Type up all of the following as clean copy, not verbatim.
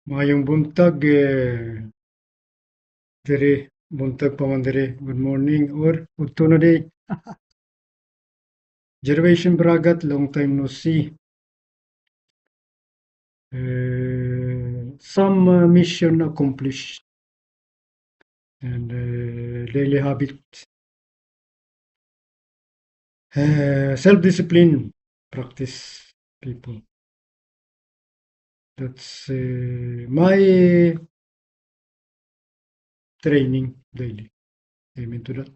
Maayong buntag, diri buntag pa man diri. Good morning or udto na di. Jervation Bragat, long time no see. Some mission accomplished and daily habit. Self-discipline practice people. That's my training daily. Amen to that.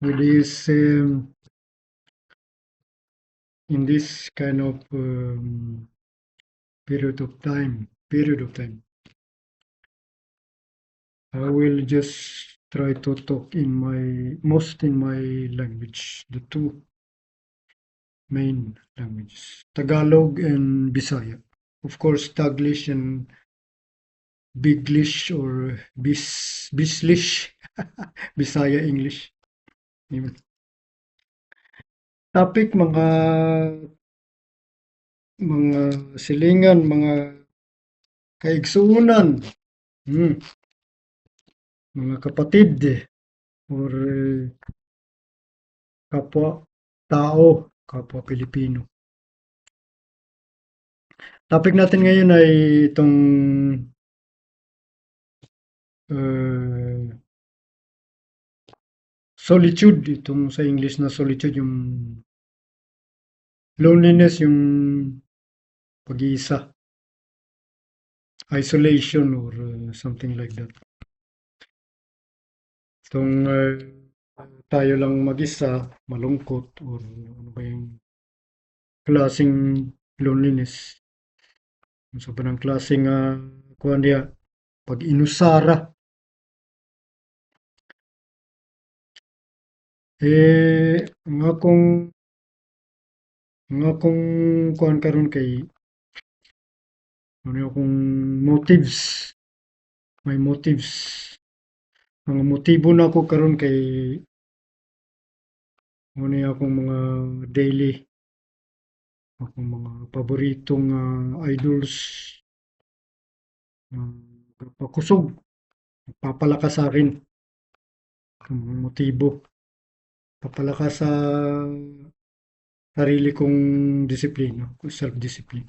With this, in this kind of period of time, I will just try to talk in my language, the two main languages, Tagalog and Bisaya. Of course, Taglish and Biglish or Bislish, Bisaya English. Yun. Topic mga silingan, mga kaigsuunan, hmm, mga kapatid or kapwa tao, kapwa Pilipino. Topic natin ngayon ay itong solitude, itong sa English na solitude, yung loneliness, yung pag-iisa, isolation or something like that. Itong tayo lang mag-isa, malungkot, or ano ba yung klaseng loneliness. Sa so, klaseng kuha niya, pag inusara, ang akong kuhan karon kay ano akong motives, may motives, mga motibo na ako karon kay ano akong mga daily, akong mga paboritong idols, pakusog, papalakas sa akin ang mga motibo, papalakas sa sarili kong disiplina, self-discipline.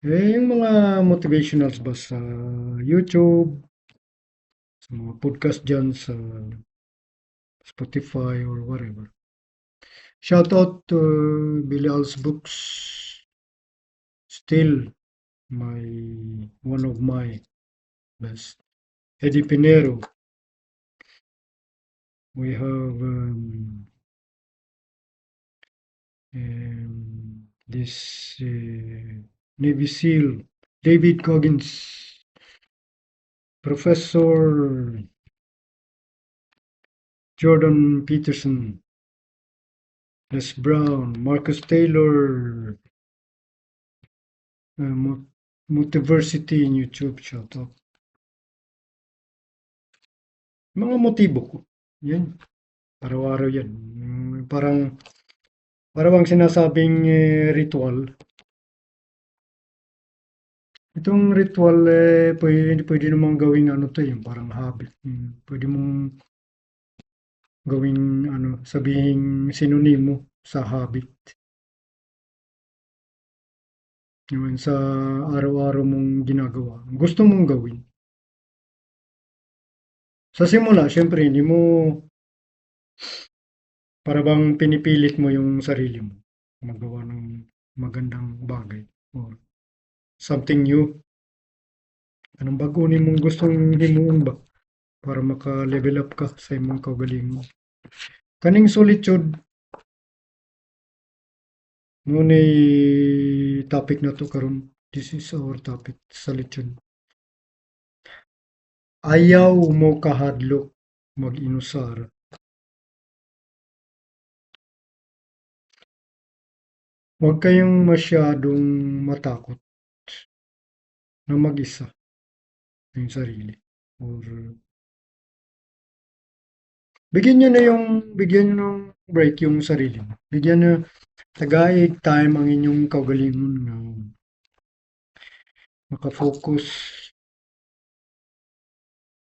Yung mga motivationals ba sa YouTube, sa mga podcast dyan sa Spotify or whatever. Shout out to Billy Al's books. Still one of my best. Eddie Pinero. We have this Navy SEAL, David Goggins, Professor Jordan Peterson, Les Brown, Marcus Taylor, Motiversity in YouTube, shout out. Mga motibo ko. Yan. Araw-araw yan. Parang bang sinasabing ritual. Itong ritual, pwede namang gawing ano to yung parang habit. Pwede mong gawing sabihing sinonimo sa habit. Yung sa araw-araw mong ginagawa. Gusto mong gawin. Sa simula, syempre, hindi mo para bang pinipilit mo yung sarili mo magawa ng magandang bagay or something new. Anong bagunin mong gustong himuon ba para maka-level up ka sa imong kaugalingon. Kaning solitude, ngunay topic na to karon. This is our topic, solitude. Ayaw mo kahadlok mag-inusara. Huwag kayong masyadong matakot na mag-isa yung sarili. Or bigyan nyo ng break yung sarili mo. Tagaig time ang inyong kaugalingon nga maka-focus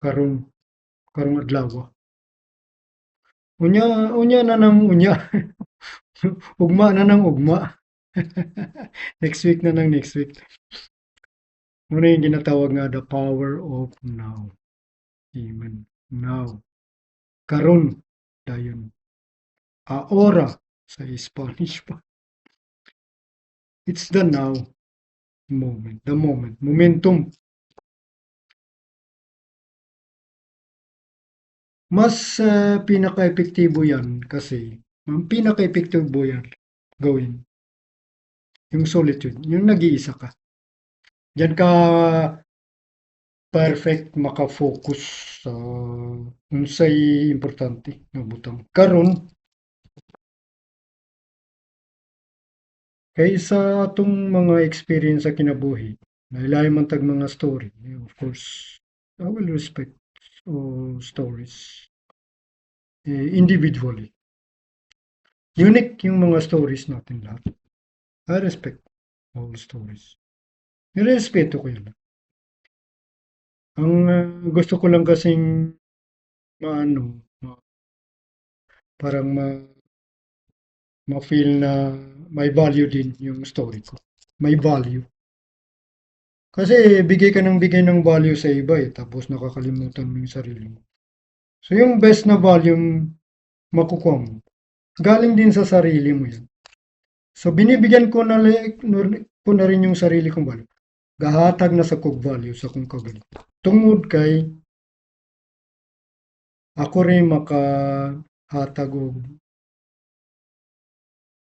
karong karong adlaw. Unya unya na ng unya, ugma na ng ugma. Next week na ng next week. Muna yung ginatawag nga the power of now. Amen. Now. Karon. Dayon. Ahora sa Spanish pa. It's the now moment. The moment. Momentum. Mas pinaka-epektibo yan kasi ang pinaka-epektibo yan gawin yung solitude, yung nag-iisa ka. Diyan ka perfect maka-focus sa unsay importante nga butang. Karon kay sa atong mga experience sa kinabuhi, lahi man tag mga story, of course, I will respect all stories individually. Unique yung mga stories natin lahat. I respect all stories. Nirespeto ko yun. Ang gusto ko lang kasing maano, parang ma-feel na may value din yung story ko. May value. Kasi bigay ng value sa iba tapos nakakalimutan mo yung sarili mo. So yung best na value makukuha mo, galing din sa sarili mo yan. So binibigyan ko na rin yung sarili kong value. Gahatag na sa kog value sa kong kagaling. Tungod kay ako rin makahatag og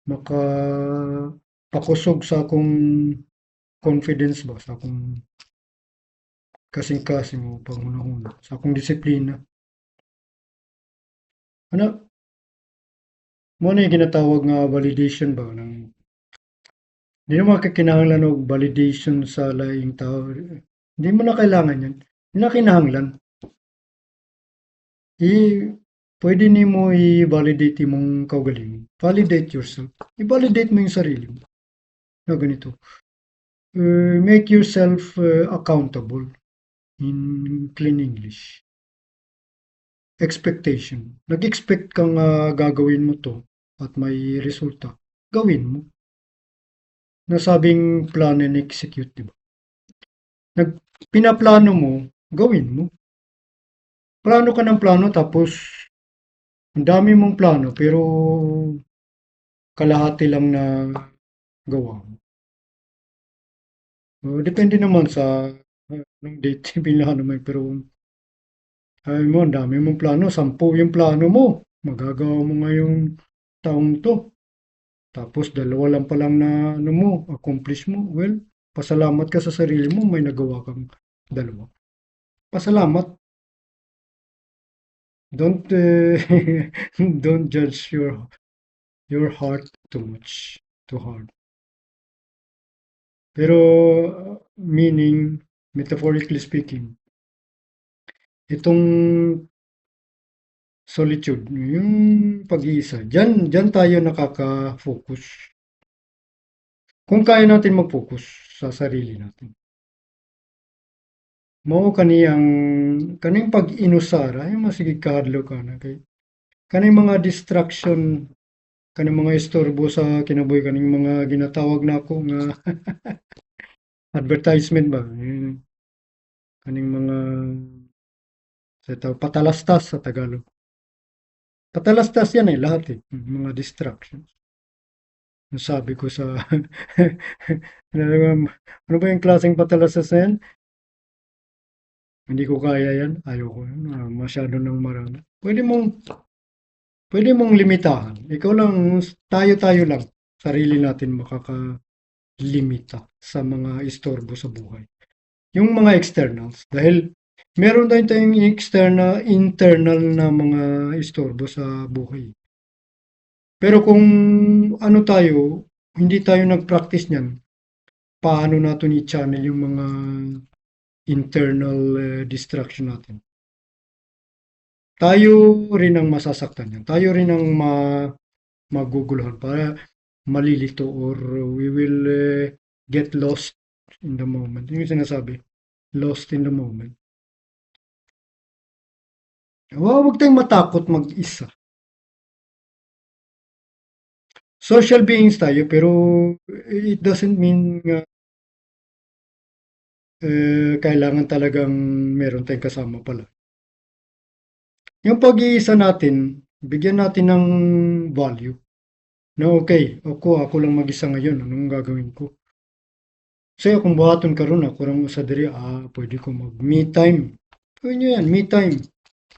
makapakusog sa akong confidence ba, sa akong kasing-kasing o panghunahuna, sa akong disiplina. Ano, mo na yung ginatawag nga validation ba, ng di naman kakinahanglan og validation sa laing tao. Hindi mo na kailangan yan. Hindi na kinahanglan. Pwede nimo i-validate imong kaugalingon. Validate yourself. I-validate mo yung sarili mo. Na ganito. Make yourself accountable in plain English. Expectation. Nag-expect kang gagawin mo to at may resulta. Gawin mo. Nasabing plan and execute, di ba? Pinaplano mo, gawin mo. Plano ka ng plano tapos ang dami mong plano pero kalahati lang na gawa mo. Depende naman sa ng date pinlano mo pero ay mo, ang dami mong plano, 10 yung plano mo. Magagawa mo ngayong taong to. Tapos dalawa lang pa lang na ano mo, accomplish mo. Well, pasalamat ka sa sarili mo, may nagawa kang dalawa. Pasalamat. Don't don't judge your heart too much, too hard. Pero meaning, metaphorically speaking, itong solitude, yung pag-iisa, dyan tayo nakaka-focus. Kung kaya natin mag-focus sa sarili natin. Mao kaning pag-inusara, ay masigig kahadlaw ka na kay kaning mga distraction, kaning mga istorbo sa kinabuhi, kaning mga ginatawag na ako nga advertisement ba, kaning mga patalastas sa Tagalog. Patalastas yan lahat mga distractions. Sabi ko sa ano ba yung klaseng patalastas na yan? Hindi ko kaya yan. Ayoko yan. Masyado nang marami. Pwede mong limitahan. Ikaw lang, tayo lang. Sarili natin makakalimita sa mga istorbo sa buhay. Yung mga externals. Dahil meron tayong internal na mga istorbo sa buhay. Pero kung ano tayo, hindi tayo nag-practice niyan, paano natin i-channel yung mga internal distraction natin? Tayo rin ang masasaktan yan. Tayo rin ang maguguluhan. malilito or we will get lost in the moment. Yung sinasabi, lost in the moment. Huwag tayong matakot mag-isa. Social beings tayo pero it doesn't mean kailangan talagang meron tayong kasama pala. Yung pag-iisa natin, bigyan natin ng value. Na okay, ako lang mag-isa ngayon, anong gagawin ko? Sa'yo kung buhaton karon ako lang sa diri, pwede ko mag me time. Gawin nyo yan, me time.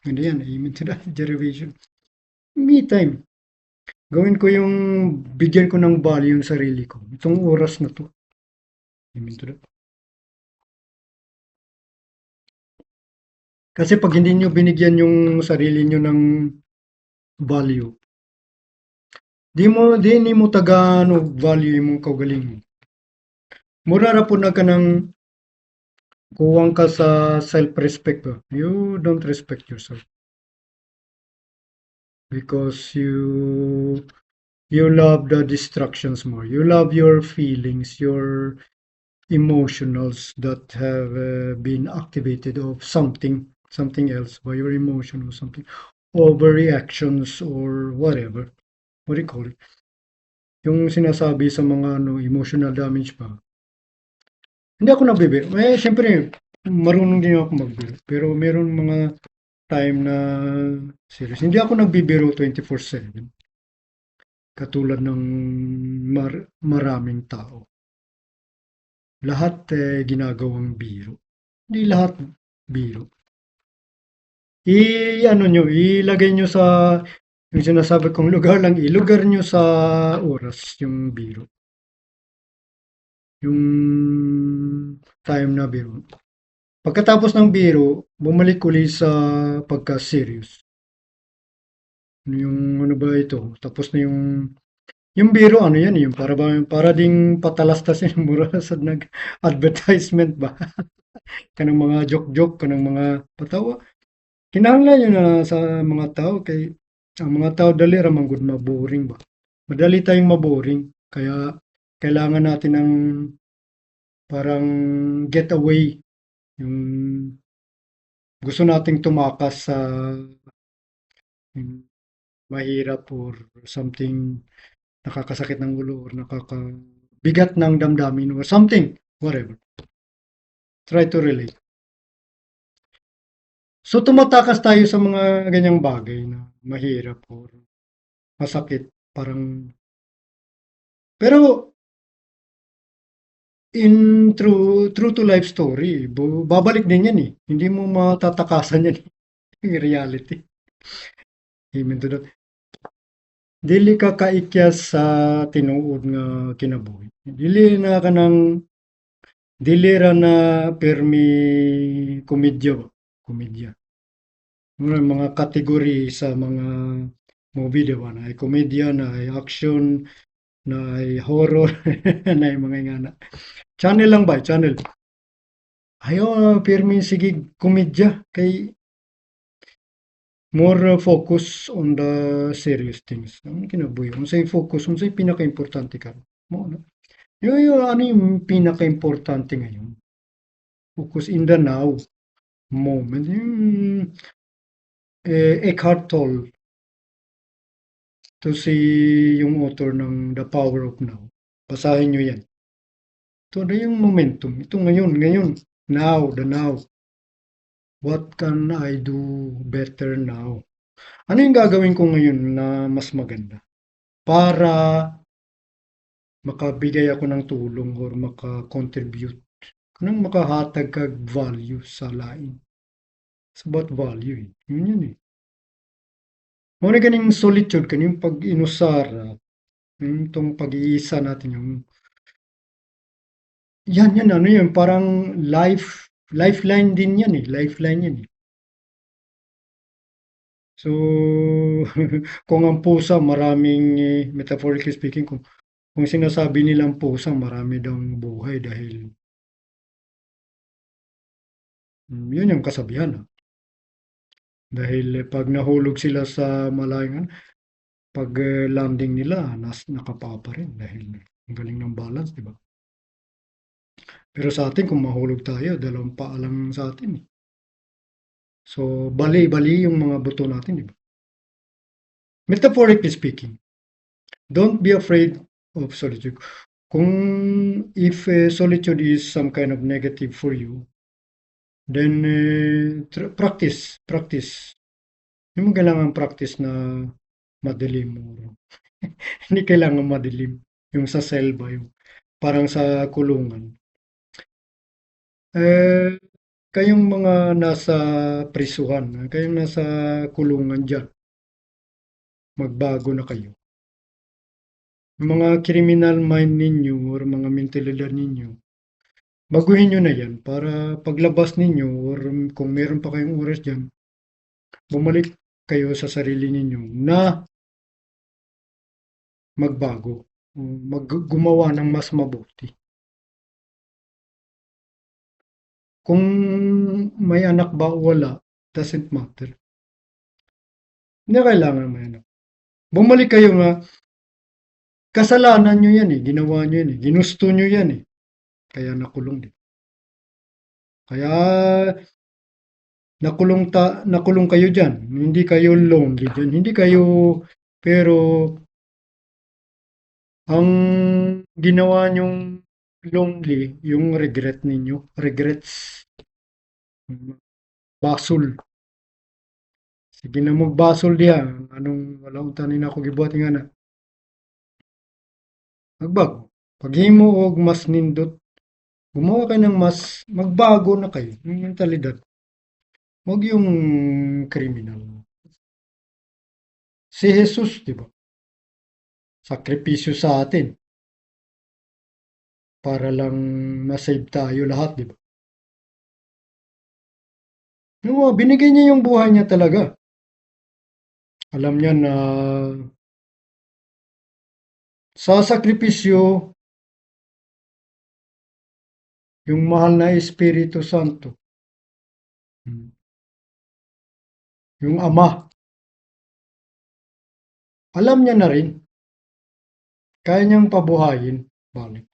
Ano yan, amen to that derivation. Me time. Gawin ko yung, bigyan ko ng value yung sarili ko. Itong oras na to. Amen to that. Kasi pag hindi nyo binigyan yung sarili nyo ng value, di ni mo taga ano, value yung kaugaling mo. Mura ra po na ka ng kuwang ka sa self-respect ba? You don't respect yourself because you love the distractions more. You love your feelings, your emotionals that have been activated of something else by your emotion or something overreactions or whatever. What do you call it? Yung sinasabi sa mga ano, emotional damage pa. Hindi ako nagbibiro. Siyempre, marunong din ako magbiro. Pero meron mga time na serious. Hindi ako nagbibiro 24/7. Katulad ng maraming tao. Lahat ginagawang biro. Hindi lahat biro. Ano nyo, ilagay nyo sa yung sinasabi kong lugar lang, ilugar nyo sa oras yung biro. Yung time na biro. Pagkatapos ng biro, bumalik uli sa pagka-serious. Yung ano ba ito? Tapos na yung biro ano yan yung para ding patalastasin mura sa nag-advertisement ba? Kanang mga joke-joke, kanang mga patawa. Kinahanglan yun na sa mga tao kay ang mga tao dali ra man gud maboring ba. Madali tayong maboring kaya kailangan natin ng parang getaway yung gusto nating tumakas sa mahirap or something nakakasakit ng ulo or nakakabigat ng damdamin or something, whatever. Try to relate. So tumatakas tayo sa mga ganyang bagay na mahirap or masakit, parang pero in true to life story, babalik din yan eh. Hindi mo matatakasan yan in reality. Amen to that. Dili ka kaikya sa tinuod nga kinabuhi. Dili ra na permi komedya ba? Komedya. Mga kategory sa mga movie, di ba? Na ay komedya, na ay action, na ay horror, na ay mga ingana. Channel lang ba? Channel. Ayaw, permi sige komedya. Kay more focus on the serious things. Ang kinabuhi. Kung sa'yo focus, kung sa'yo pinaka-importante ka. Mo, ano? Ano yung pinaka-importante ngayon? Focus in the now moment. Yung Eckhart Tolle to si yung author ng The Power of Now. Basahin nyo yan. Ito na yung momentum. Ito ngayon. Now, the now. What can I do better now? Ano yung gagawin ko ngayon na mas maganda? Para makabigay ako ng tulong or makakontribute. Kanang makahatag kag value sa lain. It's about value eh. Yun eh. Muna ganing solitude, kaning pag-inusara, itong pag-iisa natin yung yan, ano yun, parang lifeline din yan eh, lifeline yan eh. So, kung ang pusa maraming, metaphorically speaking, kung sinasabi nilang pusa marami daw buhay dahil yun yung kasabihan. Dahil pag nahulog sila sa malayang Pag landing nila, nakapaa pa rin dahil ang galing ng balance, di ba? Pero sa atin, kung mahulog tayo, dalawang paa lang sa atin, eh. So, bali-bali yung mga buto natin, di ba? Metaphorically speaking, don't be afraid of solitude. Kung if solitude is some kind of negative for you, then practice. Hindi mo kailangan practice na madilim. Hindi kailangan madilim. Yung sa selva, yung parang sa kulungan. Eh, kayong mga nasa prisuhan, kayong nasa kulungan dyan, magbago na kayo. Yung mga criminal mind ninyo or mga mentalidad ninyo, baguhin nyo na yan para paglabas ninyo or kung meron pa kayong oras dyan, bumalik kayo sa sarili ninyo na magbago, gumawa ng mas mabuti. Kung may anak ba o wala, doesn't matter. Hindi kailangan may anak. Bumalik kayo nga, kasalanan nyo yan eh, ginawa nyo yan eh, ginusto nyo yan eh, kaya nakulong din. Kaya nakulong kayo dyan, hindi kayo lonely dyan, hindi kayo, pero ang ginawa nyong lonely, yung regret ninyo, regrets, basol. Sige na magbasol diha, anong wala unta ni nako gibuhat nga na. Magbago. Paghimo og mas nindot, gumawa kayo ng mas, magbago na kayo, yung mentalidad. Huwag yung criminal. Si Jesus, di ba? Sakripisyo sa atin para lang masave tayo lahat, di ba? No, binigay niya yung buhay niya talaga. Alam niya na sa sakripisyo, yung mahal na Espiritu Santo, yung Ama, alam niya na rin, kaya niyang pabuhayin, balik.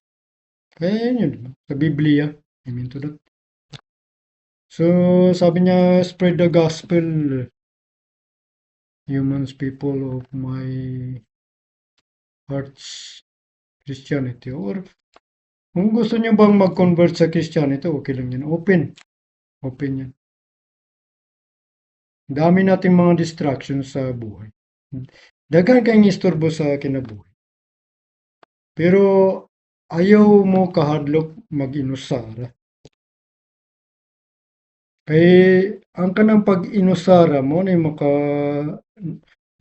Kaya yun, sa Biblia, amen to that. So, sabi niya, spread the gospel, humans, people of my heart's Christianity. Or, kung gusto niyo bang mag-convert sa Christianity, okay lang yan. Open. Open yan. Dami nating mga distractions sa buhay. Daghan kayong istorbo sa kinabuhi. Pero, ayaw mo kahadlok mag-inusara. Kay ang kanang pag-inusara mo na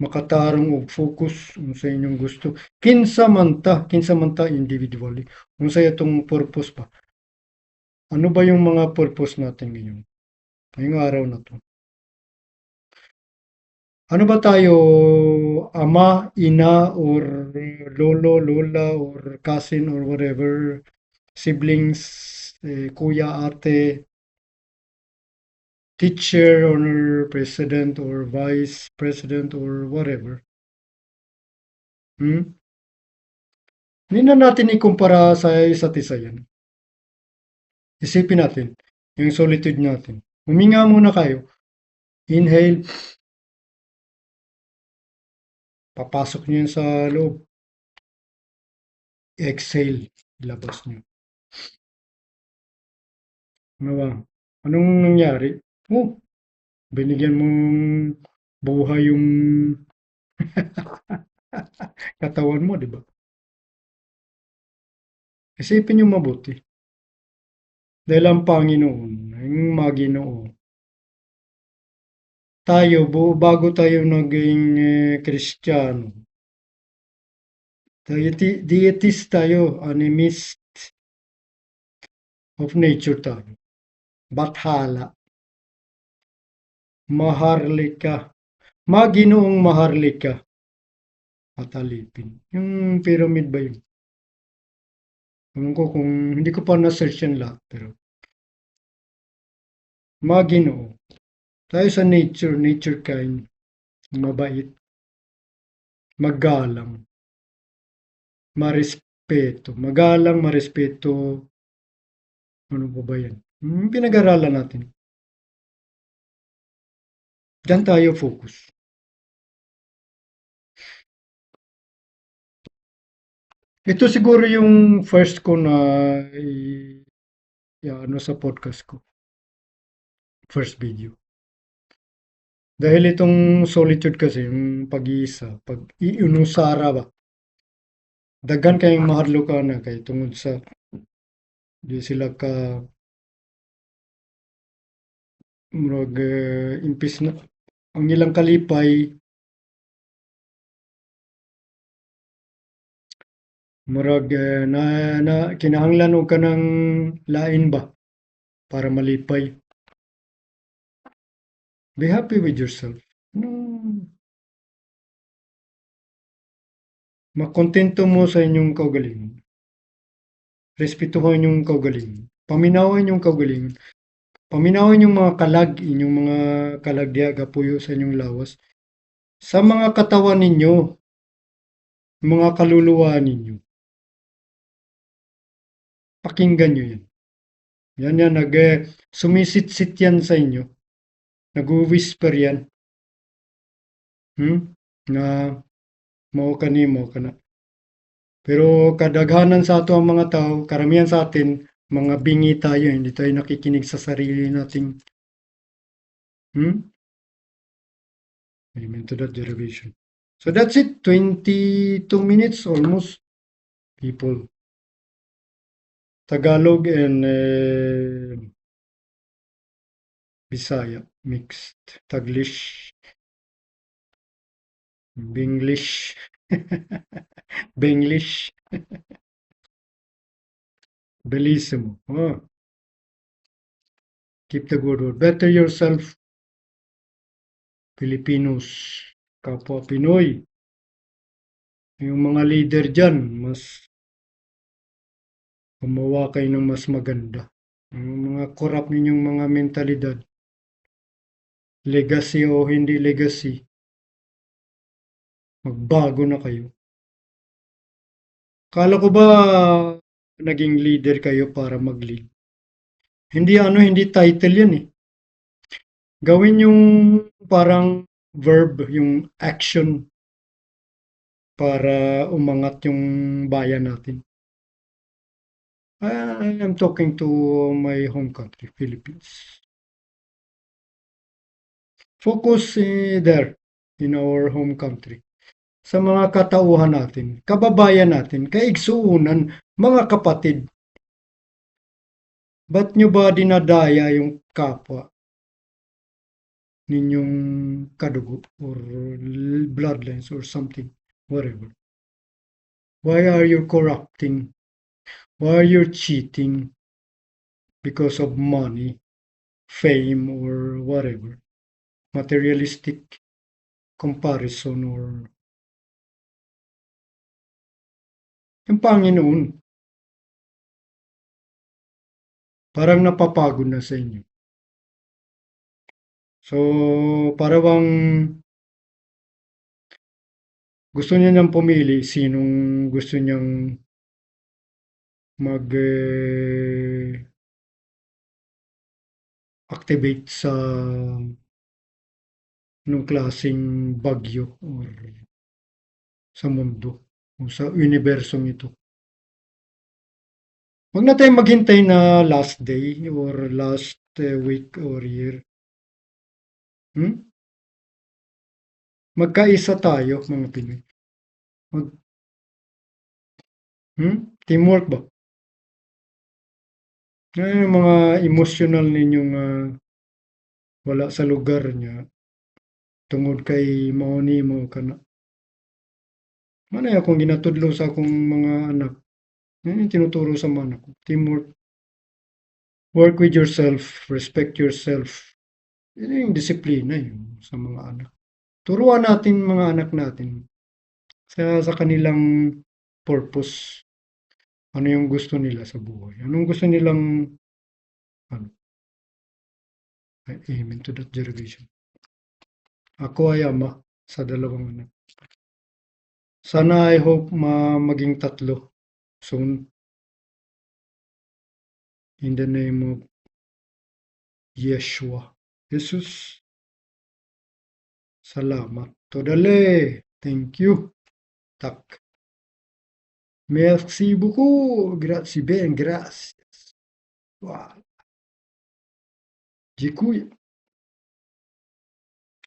makatarong og focus sa inyong gusto. Kinsa man ta individually. Unsa itong purpose pa? Ano ba yung mga purpose natin ngayon? Ngayong araw na to. Ano ba tayo, ama, ina, or lolo, lola, or cousin, or whatever, siblings, kuya, ate, teacher, or president, or vice president, or whatever. Hindi na natin ikumpara sa isa't isa yan. Isipin natin, yung solitude natin. Huminga muna kayo. Inhale. Papasok nyo yan sa loob. Exhale. Ilabas nyo. Ano ba? Anong nangyari? Oh, binigyan mong buhay yung katawan mo, di ba? Isipin nyo mabuti. Dahil ang Panginoon, ang Maginoo, tayo, bago tayo naging Kristiyano, deitist tayo, animist of nature tayo. Bathala. Maharlika. Maginoong Maharlika. At alipin. Yung pyramid ba yun? Alam ko kung hindi ko pa na-search yan lahat. Pero Maginoo. Tayo sa nature kind. Mabait. magalang, marespeto. Magalang, marespeto, ano pa ba yan? Pinag-aralan natin. Diyan tayo focus. Ito siguro yung first ko na ano sa podcast ko. First video. Dahil itong solitude kasi, yung pag-iisa, pag-iunusara ba, daghan kayong mahadlukan kay tungod sa di sila ka murag impis na ang ilang kalipay murag na kinahanglan og kanang lain ba para malipay. Be happy with yourself. No, makontento mo sa inyong kaugalingon. Respetuhan yung kaugalingon. Paminawan yung kaugalingon. Paminawan yung mga kalag, inyong mga kalag diya gapuyo sa inyong lawas. Sa mga katawan ninyo, mga kaluluwa ninyo, pakinggan nyo yan. Yan, sumisit-sit yan sa inyo. Nag-whisper yan. Na mao kani, mao kana. Pero kadaghanan sa ato ang mga tao, karamihan sa atin, mga bingi tayo, hindi tayo nakikinig sa sarili nating amen to that derivation. So that's it, 22 minutes almost, people. Tagalog and Bisaya mixed. Taglish, Binglish, Benglish, Bellissimo. Oh, keep the good word. Better yourself, Filipinos, kapwa Pinoy. Yung mga leader dyan, mas gumawa kayo ng mas maganda. Yung mga corrupt ninyong mga mentalidad, legacy o hindi legacy, magbago na kayo. Kala ko ba naging leader kayo para mag-lead? Hindi title yan eh. Gawin yung parang verb, yung action para umangat yung bayan natin. I am talking to my home country, Philippines. Focus there in our home country. Sa mga katauhan natin, kababayan natin, kaigsuunan, mga kapatid. Ba't nyo ba dinadaya yung kapwa ninyong kadugo or bloodlines or something, whatever? Why are you corrupting? Why are you cheating because of money, fame, or whatever? Materialistic comparison or yung Panginoon, parang napapagod na sa inyo. So, para bang gusto niya niyang pumili sinong gusto niyang mag activate sa nung klaseng bagyo or sa mundo o sa unibersong ito. Huwag na tayong maghintay na last day or last week or year. Magkaisa tayo mga Pinoy. Mag, teamwork ba? Yung mga emotional ninyong wala sa lugar niya tungod kay mao ni mo kana. Manay akong ginatudlo sa akong mga anak. Yan yung tinuturo sa mga anak ko. Teamwork. Work with yourself. Respect yourself. Yan yung disiplina yun sa mga anak. Turuan natin mga anak natin sa kanilang purpose. Ano yung gusto nila sa buhay. Anong gusto nilang ano, aim into that derivation. Ako ay ama sa dalawang anak. Sana I hope maging tatlo soon. In the name of Yeshua. Jesus, salamat. Todale. Thank you. Tak. Merci beaucoup. Grazie ben. Grazie. Wow. Dziękuję.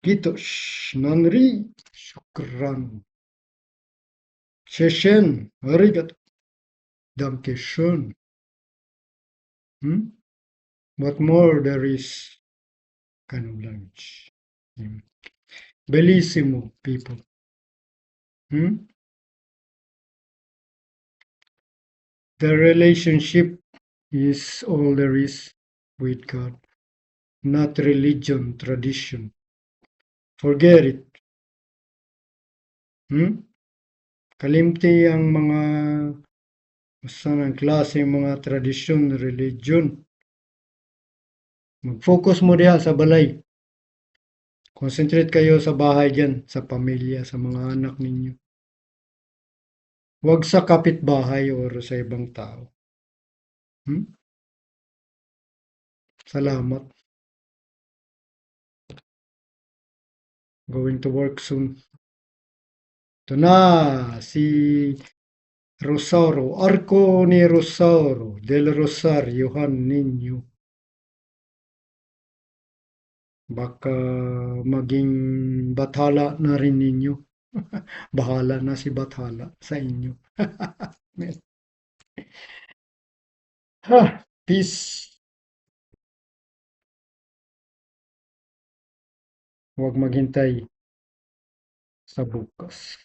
Kitosh. Nanri. Shukran. Sheshen. Arigato. Danke schön. Hmm? What more there is kind of language. Hmm. Bellissimo, people. Hmm? The relationship is all there is with God, not religion, tradition. Forget it. Hmm? Kalimti ang mga saan ang klase mga tradisyon, religion. Mag-focus mo diha sa balay. Concentrate kayo sa bahay dyan, sa pamilya, sa mga anak ninyo. Huwag sa kapitbahay or sa ibang tao. Hmm? Salamat. Going to work soon. Ito na, si Rosauro, Arco ni Rosauro, del Rosario, Han Ninyo. Baka maging bathala na rin ninyo. Bahala na si bathala sa inyo. Ha, peace. Huwag maghintay sa bukas.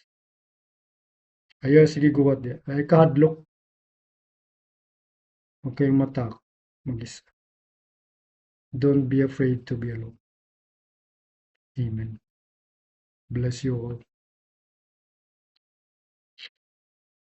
Ayaw, sige guwat di. Ay kahadlok. Huwag kayong matakot. Mag-isa. Don't be afraid to be alone. Amen. Bless you all.